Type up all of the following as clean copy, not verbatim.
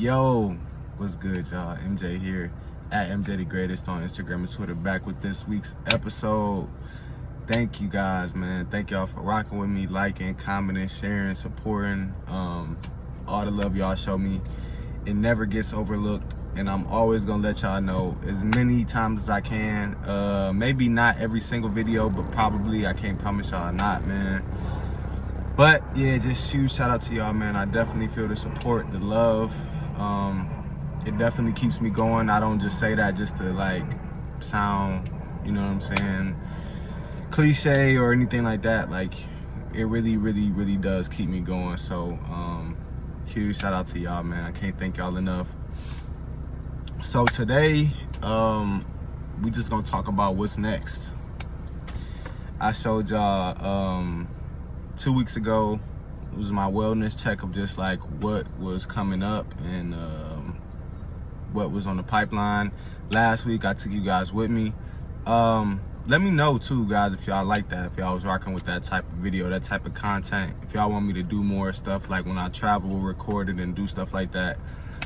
Yo, what's good, y'all? MJ here at MJ the Greatest on Instagram and Twitter, back with this week's episode. Thank you guys, man. Thank y'all for rocking with me, liking, commenting, sharing, supporting. All the love y'all show me. It never gets overlooked, and I'm always gonna let y'all know as many times as I can. Maybe not every single video, but probably. I can't promise y'all not, man. But yeah, just huge shout out to y'all, man. I definitely feel the support, the love. It definitely keeps me going. I don't just say that just to like sound, you know what I'm saying, cliche or anything like that. Like, it really does keep me going. So huge shout out to y'all, man. I can't thank y'all enough. So today we just gonna talk about what's next. I showed y'all 2 weeks ago, it was my wellness check of just like what was coming up and what was on the pipeline. Last week I took you guys with me. Let me know too, guys, if y'all like that, if y'all was rocking with that type of video, that type of content, if y'all want me to do more stuff like when I travel, record it and do stuff like that.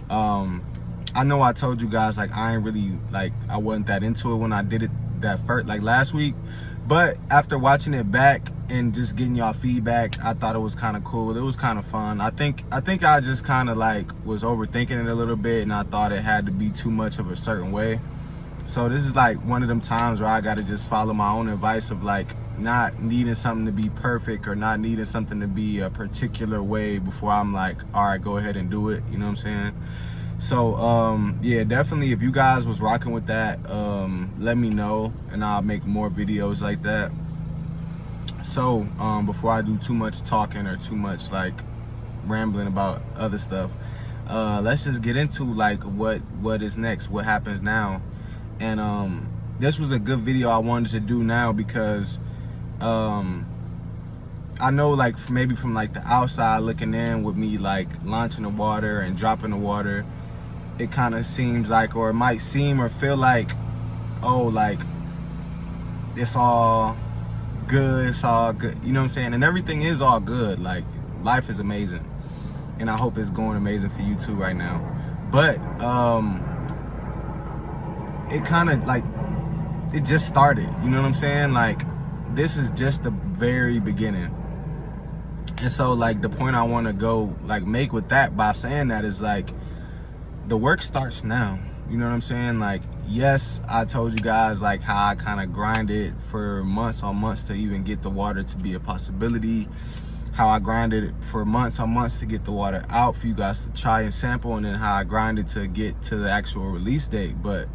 I know I told you guys like I ain't really like, I wasn't that into it when I did it that first, like last week, but after watching it back and just getting y'all feedback, I thought it was kind of cool. It was kind of fun. I think I just kind of like was overthinking it a little bit, and I thought it had to be too much of a certain way. So this is like one of them times where I got to just follow my own advice of like not needing something to be perfect or not needing something to be a particular way before I'm like, all right, go ahead and do it. You know what I'm saying? So yeah, definitely if you guys was rocking with that, let me know and I'll make more videos like that. So before I do too much talking or too much like rambling about other stuff, let's just get into like what is next, what happens now. And this was a good video I wanted to do now because I know like maybe from like the outside looking in with me like launching the water and dropping the water, it kind of seems like, or it might seem or feel like, oh, like it's all good, it's all good, you know what I'm saying? And everything is all good. Like, life is amazing, and I hope it's going amazing for you too right now. But it kind of like, it just started, you know what I'm saying? Like, this is just the very beginning. And so like the point I want to go like make with that by saying that is like, the work starts now. You know what I'm saying? Like, yes, I told you guys like how I kind of grinded for months on months to even get the water to be a possibility, how I grinded for months on months to get the water out for you guys to try and sample, and then how I grinded to get to the actual release date. But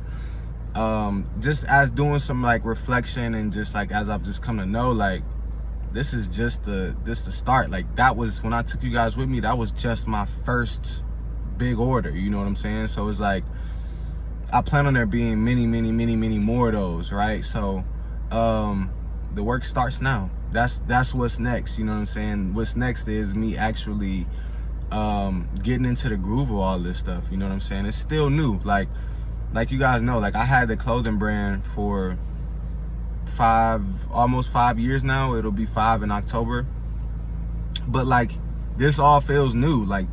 just as doing some like reflection and just like as I've just come to know, like this is just the start. Like, that was when I took you guys with me, that was just my first big order, you know what I'm saying? So it's like I plan on there being many more of those, right? So the work starts now. That's what's next, you know what I'm saying? What's next is me actually getting into the groove of all this stuff, you know what I'm saying? It's still new. Like you guys know, like I had the clothing brand for almost 5 years now. It'll be 5 in October. But like, this all feels new. Like,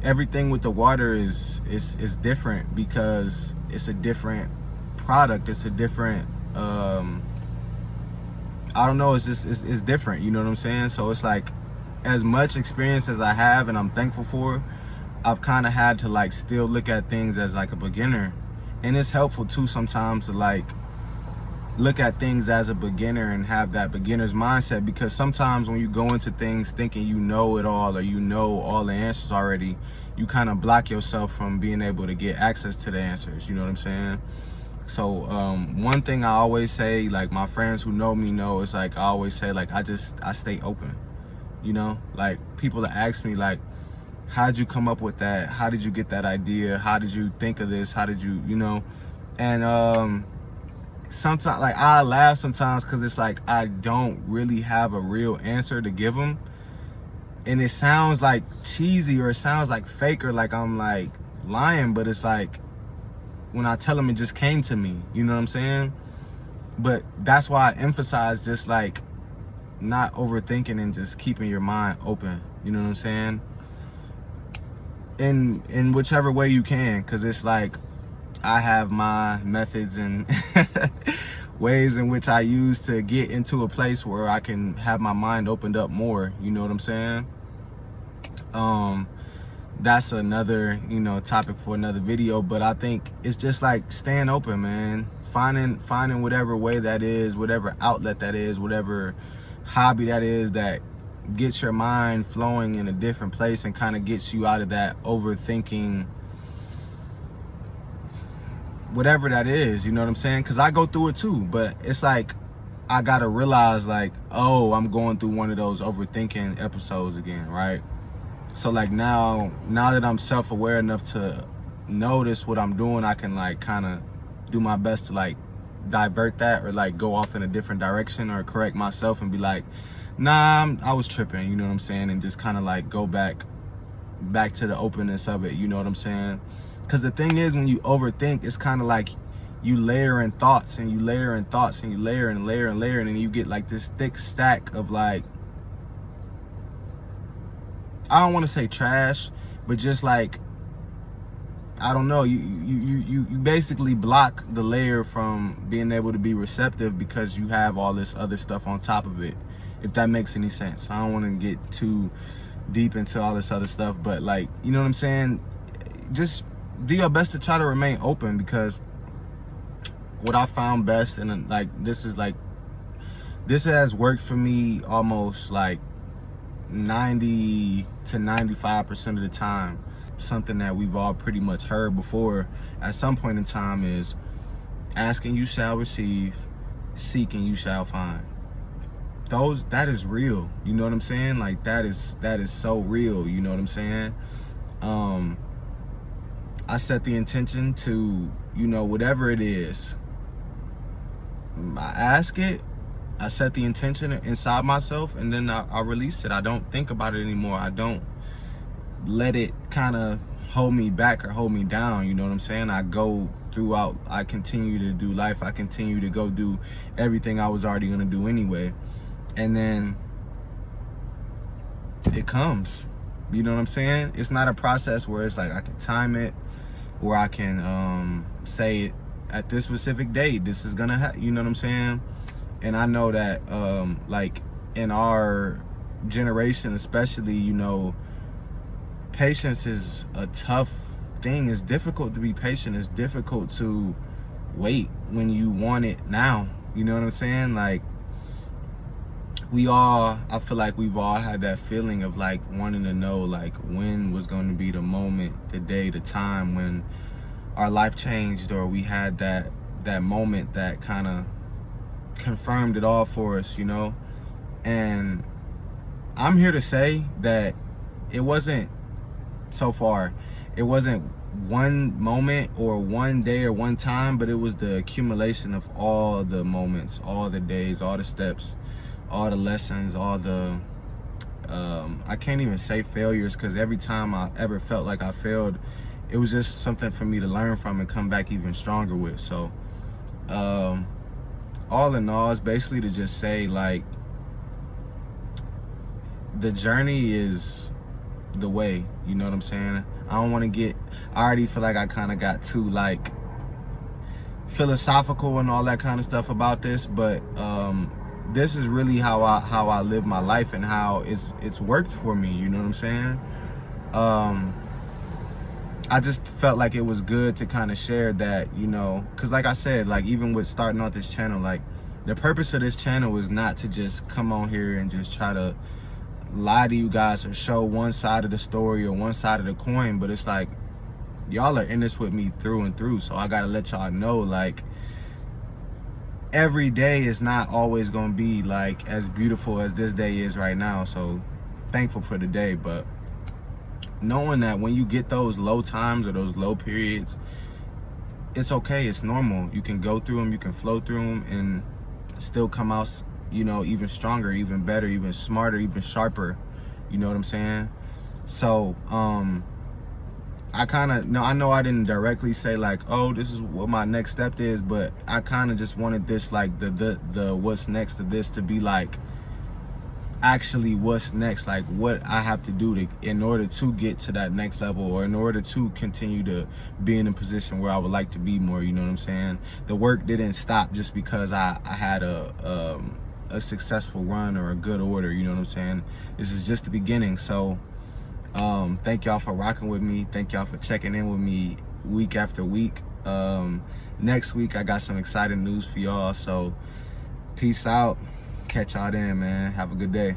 everything with the water is different because it's a different product. It's a different I don't know, it's just it's different, you know what I'm saying? So it's like, as much experience as I have and I'm thankful for, I've kind of had to like still look at things as like a beginner. And it's helpful too sometimes to like look at things as a beginner and have that beginner's mindset, because sometimes when you go into things thinking you know it all or you know all the answers already, you kind of block yourself from being able to get access to the answers, you know what I'm saying? So one thing I always say, like my friends who know me know, is like I always say like I stay open, you know? Like, people that ask me like, how'd you come up with that? How did you get that idea? How did you think of this? How did you, you know? And sometimes like I laugh sometimes because it's like I don't really have a real answer to give them, and it sounds like cheesy or it sounds like fake or like I'm like lying, but it's like when I tell them it just came to me, you know what I'm saying? But that's why I emphasize just like not overthinking and just keeping your mind open, you know what I'm saying? in whichever way you can, because it's like I have my methods and ways in which I use to get into a place where I can have my mind opened up more, you know what I'm saying? That's another, you know, topic for another video, but I think it's just like staying open, man. Finding whatever way that is, whatever outlet that is, whatever hobby that is that gets your mind flowing in a different place and kind of gets you out of that overthinking, whatever that is, you know what I'm saying? Because I go through it too, but it's like I gotta realize like, oh, I'm going through one of those overthinking episodes again, right? So like now that I'm self-aware enough to notice what I'm doing, I can like kind of do my best to like divert that or like go off in a different direction or correct myself and be like, nah, I was tripping, you know what I'm saying? And just kind of like go back to the openness of it, you know what I'm saying? Because the thing is, when you overthink, it's kind of like you layer in thoughts and you layer in thoughts and you layer and layer and layer, and then you get like this thick stack of like, I don't want to say trash, but just like, I don't know, you basically block the layer from being able to be receptive because you have all this other stuff on top of it, if that makes any sense. I don't want to get too deep into all this other stuff, but like, you know what I'm saying? Just do your best to try to remain open, because what I found best, and like this has worked for me almost like 90 to 95% of the time. Something that we've all pretty much heard before at some point in time is, asking you shall receive, seeking you shall find. That is real, you know what I'm saying? Like that is so real, you know what I'm saying? I set the intention to, you know, whatever it is, I ask it, I set the intention inside myself, and then I release it. I don't think about it anymore. I don't let it kind of hold me back or hold me down, you know what I'm saying? I go throughout, I continue to do life, I continue to go do everything I was already gonna do anyway, and then it comes, you know what I'm saying? It's not a process where it's like I can time it, or I can say at this specific date, this is gonna happen, you know what I'm saying? And I know that like in our generation especially, you know, patience is a tough thing. It's difficult to be patient. It's difficult to wait when you want it now, you know what I'm saying? Like I feel like we've all had that feeling of like wanting to know like when was going to be the moment, the day, the time when our life changed, or we had that moment that kind of confirmed it all for us, you know? And I'm here to say that it wasn't, so far, it wasn't one moment or one day or one time, but it was the accumulation of all the moments, all the days, all the steps, all the lessons, all the I can't even say failures, because every time I ever felt like I failed, it was just something for me to learn from and come back even stronger with. So all in all, it's basically to just say like the journey is the way, you know what I'm saying? I don't want to I already feel like I kind of got too like philosophical and all that kind of stuff about this, but this is really how I live my life and how it's worked for me, you know what I'm saying? I just felt like it was good to kind of share that, you know, because like I said, like even with starting out this channel, like the purpose of this channel is not to just come on here and just try to lie to you guys or show one side of the story or one side of the coin, but it's like y'all are in this with me through and through, so I gotta let y'all know like every day is not always gonna be like as beautiful as this day is right now. So thankful for the day, but knowing that when you get those low times or those low periods, it's okay, it's normal. You can go through them, you can flow through them and still come out, you know, even stronger, even better, even smarter, even sharper, you know what I'm saying? So I kind of I know I didn't directly say like, oh, this is what my next step is, but I kind of just wanted this like the what's next to this to be like actually what's next, like what I have to do in order to get to that next level, or in order to continue to be in a position where I would like to be more, you know what I'm saying? The work didn't stop just because I had a successful run or a good order, you know what I'm saying? This is just the beginning. So thank y'all for rocking with me. Thank y'all for checking in with me week after week. Next week I got some exciting news for y'all, so peace out. Catch y'all then, man. Have a good day.